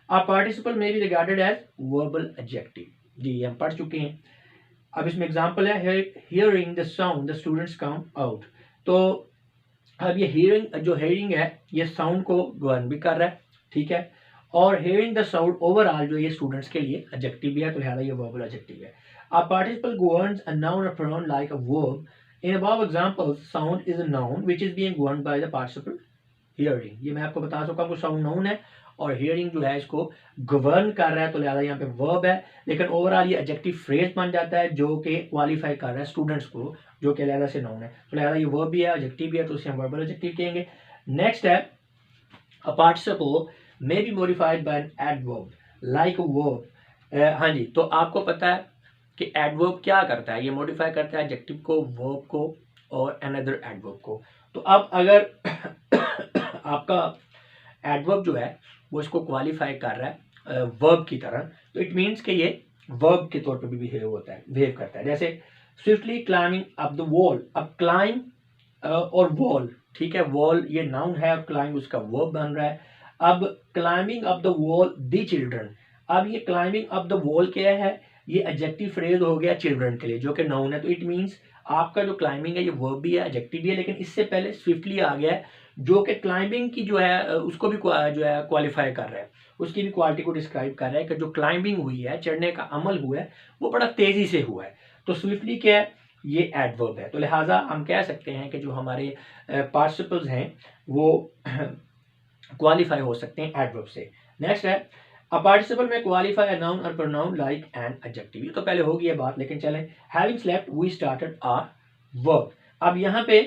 A participle may be regarded as verbal adjective, जी ये हम पढ़ चुके हैं। अब इसमें एग्जांपल है hearing the sound the students come out, तो अब ये hearing जो hearing है ये sound को गवर्न भी कर रहा है, ठीक है, और hearing the sound ओवरऑल जो ये स्टूडेंट्स के लिए adjective भी है तो लिहाजा ये verbal adjective है। A participle governs a noun or pronoun like a verb. In above examples, sound is a noun which is being governed by the participle hearing. ये मैं आपको बता चुका हूँ साउंड नाउन है और हियरिंग जो है इसको गवर्न कर रहा है तो लिहाजा यहाँ पे वर्ब है, लेकिन ओवरऑल ये एडजेक्टिव फ्रेज बन जाता है जो कि क्वालिफाई कर रहा है स्टूडेंट्स को जो कि लिहाजा से नाउन है, तो लिहाजा ये वर्ब भी है एडजेक्टिव भी है तो उसे हम वर्बल एडजेक्टिव कहेंगे। नेक्स्ट है a participle may be modified by an adverb like verb. हाँ जी, तो आपको पता है कि एडवर्ब क्या करता है, ये मॉडिफाई करता है एडजेक्टिव को, वर्ब को और अनदर एडवर्ब को। तो अब अगर आपका एडवर्ब जो है वो इसको क्वालिफाई कर रहा है वर्ब की तरह, तो इट मीन्स कि ये वर्ब के तौर पे भी बिहेव करता है। जैसे swiftly climbing up the wall, अब क्लाइंब और वॉल, ठीक है, वॉल ये नाउन है और क्लाइंब उसका वर्ब बन रहा है। अब climbing up the wall the children, अब ये क्लाइंबिंग अप द वॉल क्या है, ये एडजेक्टिव फ्रेज हो गया चिल्ड्रन के लिए जो कि नाउन है, तो इट मीन्स आपका जो क्लाइंबिंग है ये वर्ब भी है एडजेक्टिव भी है, लेकिन इससे पहले स्विफ्टली आ गया है जो कि क्लाइंबिंग की जो है उसको भी जो है क्वालिफाई कर रहा है, उसकी भी क्वालिटी को डिस्क्राइब कर रहा है कि जो क्लाइंबिंग हुई है, चढ़ने का अमल हुआ है वो बड़ा तेजी से हुआ है, तो स्विफ्टली क्या है, ये एडवर्ब है। तो लिहाजा हम कह सकते हैं कि जो हमारे पार्टिसिपल्स हैं वो क्वालिफाई हो सकते हैं एडवर्ब से। नेक्स्ट है a participle may qualify a noun और प्रोनाउन लाइक एन एडजेक्टिव, ये तो पहले होगी ये बात, लेकिन चलें having slept we started our work. अब यहाँ पे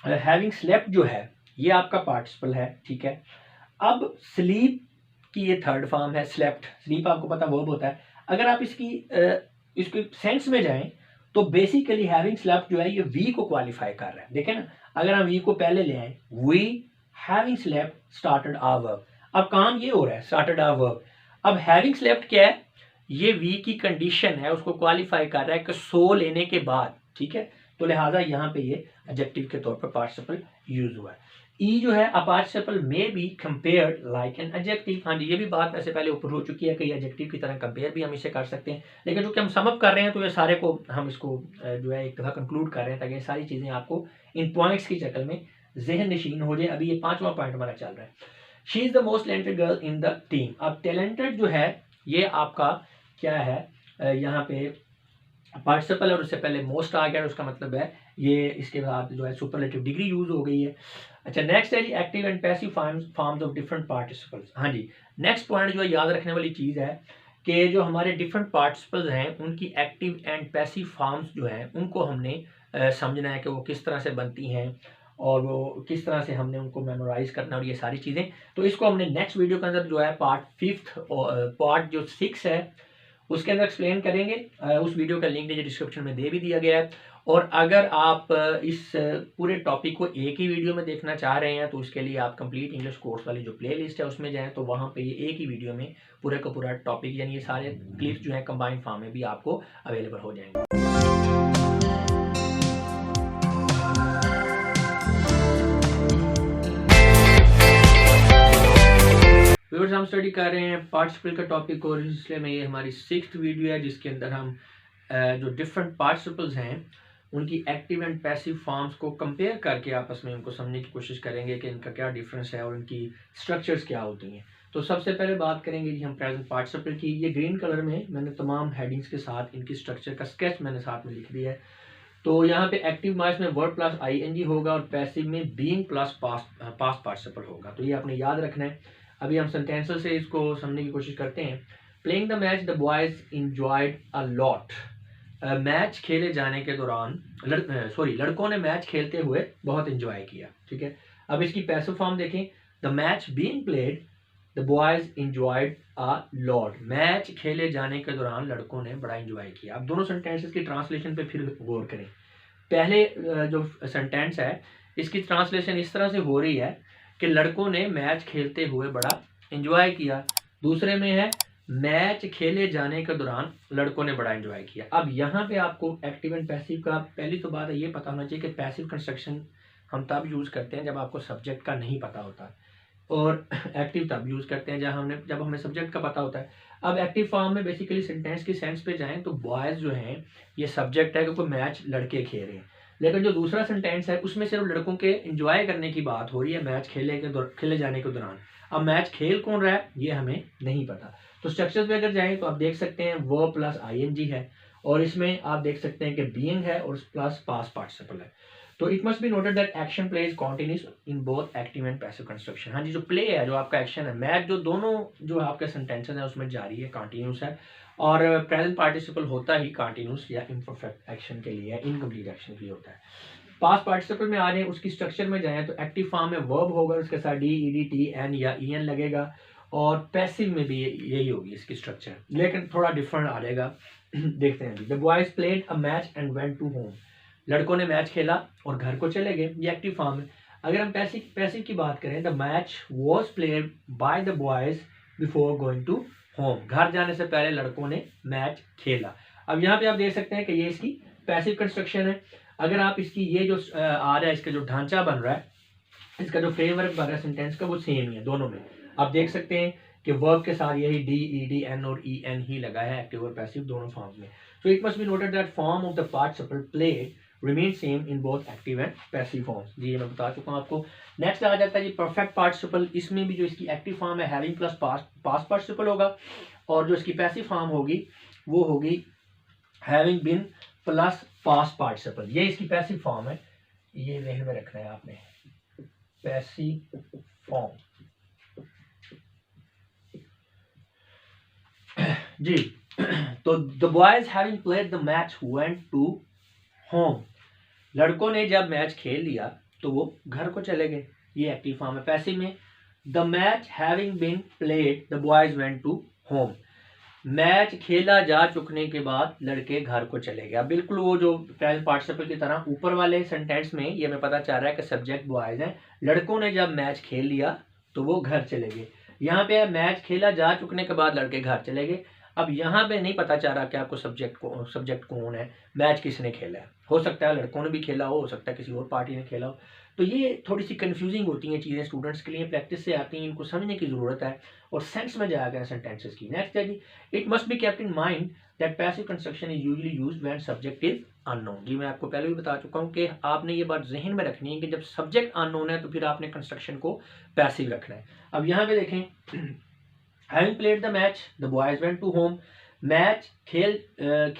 हैविंग स्लेप्ट जो है ये आपका पार्टिसिपल है, ठीक है। अब स्लीप की ये थर्ड फॉर्म है, स्लेप्ट, स्लीप आपको पता वर्ब होता है। अगर आप इसकी सेंस में जाएं तो बेसिकली हैविंग स्लेप्ट जो है ये वी को क्वालिफाई कर रहा है, देखें ना, अगर हम वी को पहले ले आए, we having slept started our work. अब काम ये हो रहा है, स्टार्टेड अ वर्ब। अब हैविंग स्लेप्ट क्या है, ये वी की कंडीशन है, उसको क्वालिफाई कर रहा है कि सो लेने के बाद, ठीक है। तो लिहाजा यहाँ पे ये एडजेक्टिव के तौर पर पार्टिसिपल यूज हुआ है। ई जो है, a participle may be compared like an adjective. हाँ जी, ये भी बात वैसे पहले ऊपर हो चुकी है कि एडजेक्टिव की तरह कंपेयर भी हम इसे कर सकते हैं, लेकिन जो कि हम समअप कर रहे हैं तो ये सारे को हम इसको जो है एक दफ़ा कंक्लूड कर रहे हैं ताकि ये सारी चीज़ें आपको इन पॉइंट्स की शक्ल में जहन नशीन हो जाए। अभी ये 5वां पॉइंट हमारा चल रहा है, she is the most talented girl in the team. अब टैलेंटेड जो है ये आपका क्या है, यहाँ पे पार्टिसिपल और उससे पहले मोस्ट आ गया, उसका मतलब है ये इसके बाद जो है सुपरलेटिव डिग्री यूज हो गई है। अच्छा, नेक्स्ट है जी active and passive forms of different participles. हाँ जी, नेक्स्ट पॉइंट जो है याद रखने वाली चीज़ है कि जो हमारे डिफरेंट पार्टिसिपल्स हैं उनकी एक्टिव एंड पैसिव फॉर्म्स जो हैं उनको हमने समझना है कि वो किस तरह से बनती हैं और वो किस तरह से हमने उनको मेमोराइज करना और ये सारी चीज़ें। तो इसको हमने नेक्स्ट वीडियो के अंदर जो है पार्ट 5 और पार्ट जो 6 है उसके अंदर एक्सप्लेन करेंगे। उस वीडियो का लिंक नीचे डिस्क्रिप्शन में दे भी दिया गया है। और अगर आप इस पूरे टॉपिक को एक ही वीडियो में देखना चाह रहे हैं तो उसके लिए आप कंप्लीट इंग्लिश कोर्स वाली जो प्लेलिस्ट है उसमें जाएं, तो वहाँ पे ये एक ही वीडियो में पूरे का पूरा टॉपिक यानी ये सारे क्लिप्स जो हैं कंबाइंड फॉर्म में भी आपको अवेलेबल हो जाएंगे। व्यूअर्स, हम स्टडी कर रहे हैं पार्टिसिपल का टॉपिक और इसलिए में ये हमारी 6th वीडियो है जिसके अंदर हम जो डिफरेंट पार्टिसिपल्स हैं उनकी एक्टिव एंड पैसिव फॉर्म्स को कंपेयर करके आपस में उनको समझने की कोशिश करेंगे कि इनका क्या डिफरेंस है और इनकी स्ट्रक्चर्स क्या होती हैं। तो सबसे पहले बात करेंगे जी हम प्रेजेंट पार्टिसिपल की। ये ग्रीन कलर में मैंने तमाम हेडिंग्स के साथ इनकी स्ट्रक्चर का स्केच मैंने साथ में लिख दिया है। तो यहाँ पे एक्टिव मार्क्स में वर्ड प्लस ING होगा और पैसिव में बीइंग प्लस पास्ट पार्टिसिपल होगा। तो ये आपने याद रखना है। अभी हम सेंटेंसेस से इसको समझने की कोशिश करते हैं। Playing the match the boys enjoyed a lot. Match खेले जाने के दौरान लड़कों ने मैच खेलते हुए बहुत इंजॉय किया, ठीक है। अब इसकी पैसिव फॉर्म देखें, the match being played the boys enjoyed a lot. Match खेले जाने के दौरान लड़कों ने बड़ा इंजॉय किया। अब दोनों सेंटेंसेस की ट्रांसलेशन पे फिर गौर करें। पहले जो सेंटेंस है इसकी ट्रांसलेशन इस तरह से हो रही है कि लड़कों ने मैच खेलते हुए बड़ा एंजॉय किया। दूसरे में है मैच खेले जाने के दौरान लड़कों ने बड़ा एंजॉय किया। अब यहाँ पे आपको एक्टिव एंड पैसिव का पहली तो बात है ये पता होना चाहिए कि पैसिव कंस्ट्रक्शन हम तब यूज़ करते हैं जब आपको सब्जेक्ट का नहीं पता होता और एक्टिव तब यूज़ करते हैं जब हमें सब्जेक्ट का पता होता है। अब एक्टिव फॉर्म में बेसिकली सेंटेंस की सेंस पे जाएं तो बॉयज़ जो हैं ये सब्जेक्ट है क्योंकि मैच लड़के खेल रहे हैं, लेकिन जो दूसरा सेंटेंस है उसमें सिर्फ लड़कों के एंजॉय करने की बात हो रही है मैच खेले जाने के दौरान। अब मैच खेल कौन रहा है ये हमें नहीं पता। तो स्ट्रक्चर्स में अगर जाएं तो आप देख सकते हैं वर्ब प्लस ING है और इसमें आप देख सकते हैं कि बीइंग है और प्लस पास्ट पार्टिसिपल है। तो it must be noted that action play is continuous in both active and passive construction. हाँ जी, जो प्ले है जो आपका एक्शन है मैच जो दोनों जो आपके सेंटेंसेस हैं उसमें जारी है, कॉन्टिन्यूस है और प्रेजेंट पार्टिसिपल होता ही कॉन्टिन्यूस या इम्परफेक्ट एक्शन के लिए, इनकम्प्लीट एक्शन के लिए होता है। पास्ट पार्टिसिपल में आ रहे हैं उसकी स्ट्रक्चर में जाएं तो एक्टिव फॉर्म में वर्ब होगा उसके साथ DED TN या EN लगेगा और पैसिव में भी यही होगी इसकी स्ट्रक्चर, लेकिन थोड़ा डिफरेंट आ जाएगा। देखते हैं। The boys played a match and went to home. लड़कों ने मैच खेला और घर को चले गए, ये एक्टिव फॉर्म है। अगर हम पैसिव की बात करें, the match was played by the boys before going to home. घर जाने से पहले लड़कों ने मैच खेला। अब यहाँ पे आप देख सकते हैं कि ये इसकी पैसिव कंस्ट्रक्शन है। अगर आप इसकी ये जो आ रहा है इसका जो ढांचा बन रहा है, इसका जो फ्रेमवर्क बन रहा है सेंटेंस का वो सेम ही है दोनों में। आप देख सकते हैं कि वर्ब के साथ यही DED N और EN ही लगा है एक्टिव और पैसिव दोनों फॉर्म्स में। So it must be noted that form of the participle played remain same in both active and passive forms. जी मैं बता चुका हूँ आपको। नेक्स्ट आ जाता है जी परफेक्ट पार्टिसिपल। इसमें भी जो इसकी एक्टिव फॉर्म है हैविंग प्लस पास्ट पार्टिसिपल होगा और जो इसकी पैसिव फॉर्म होगी वो होगी having been plus past participle. ये इसकी पैसिव फॉर्म है, ये ध्यान में रखना है आपने, पैसिव फॉर्म। जी तो the boys having played the match went to home. लड़कों ने जब मैच खेल लिया तो वो घर को चले गए, ये एक्टिव फॉर्म है। पैसिव में the match having been played the boys went to home. Match खेला जा चुकने के बाद लड़के घर को चले गए। बिल्कुल वो जो प्रेजेंट पार्टिसिपल की तरह ऊपर वाले सेंटेंस में ये हमें पता चल रहा है कि सब्जेक्ट बॉयज हैं, लड़कों ने जब मैच खेल लिया तो वो घर चले गए। यहाँ पे है मैच खेला जा चुकने के बाद लड़के घर चले गए। अब यहाँ पे नहीं पता चल रहा कि आपको सब्जेक्ट कौन है, मैच किसने खेला है। हो सकता है लड़कों ने भी खेला हो सकता है किसी और पार्टी ने खेला हो। तो ये थोड़ी सी कंफ्यूजिंग होती हैं चीज़ें स्टूडेंट्स के लिए, प्रैक्टिस से आती हैं, इनको समझने की ज़रूरत है और सेंस में जाया गया सेंटेंसेस की। नेक्स्ट है जी, it must be kept in mind that passive construction is usually used when subject is unknown. जी मैं आपको पहले भी बता चुका हूँ कि आपने ये बात जहन में रखनी है कि जब सब्जेक्ट अननोन है तो फिर आपने कंस्ट्रक्शन को पैसिव रखना है। अब यहाँ पे देखें, having played the match the boys went to home. Match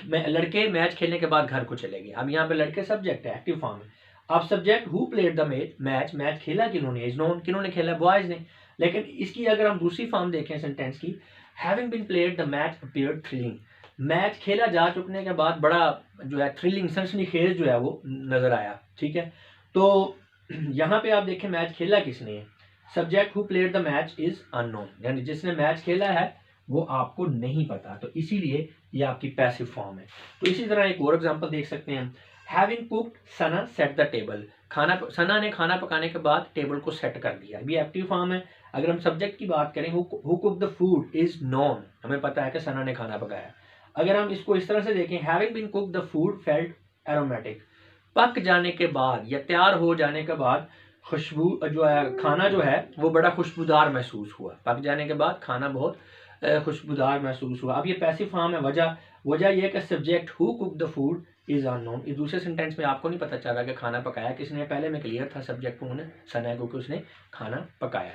लड़के मैच खेलने के बाद घर को चले गए। अब यहाँ पे लड़के सब्जेक्ट है, एक्टिव फॉर्म है। अब subject who played the match खेला किन्होंने, इज नोन, किन्होंने खेला, बॉयज ने। लेकिन इसकी अगर हम दूसरी फॉर्म देखें सेंटेंस की, having been played the match appeared thrilling. Match खेला जा चुकने के बाद बड़ा जो है थ्रिलिंग, सनसनीखेज जो है वो नजर आया। ठीक है, तो यहाँ पे आप देखें मैच खेला किसने है, subject who played the match is unknown, यानी जिसने मैच खेला है वो आपको नहीं पता, तो इसीलिए ये आपकी पैसिव फॉर्म है। तो इसी तरह एक और एग्जांपल देख सकते हैं, having cooked Sana set the table. Sana ने खाना पकाने के बाद टेबल को सेट कर दिया, ये एक्टिव फॉर्म है। अगर हम सब्जेक्ट की बात करें, who cook the food is known, हमें पता है कि सना ने खाना पकाया। अगर हम इसको इस तरह से देखें, having been cook the food felt aromatic, पक जाने के बाद या तैयार हो जाने के बाद खुशबू जो है, खाना जो है वो बड़ा खुशबूदार महसूस हुआ। पक जाने के बाद खाना बहुत खुशबूदार महसूस हुआ। अब ये पैसिव फॉर्म है। वजह यह कि subject who cook the food is unknown. इस दूसरे सेंटेंस में आपको नहीं पता चल रहा कि खाना पकाया किसने, पहले में क्लियर था सब्जेक्ट कौन है, सना है, क्योंकि उसने खाना पकाया।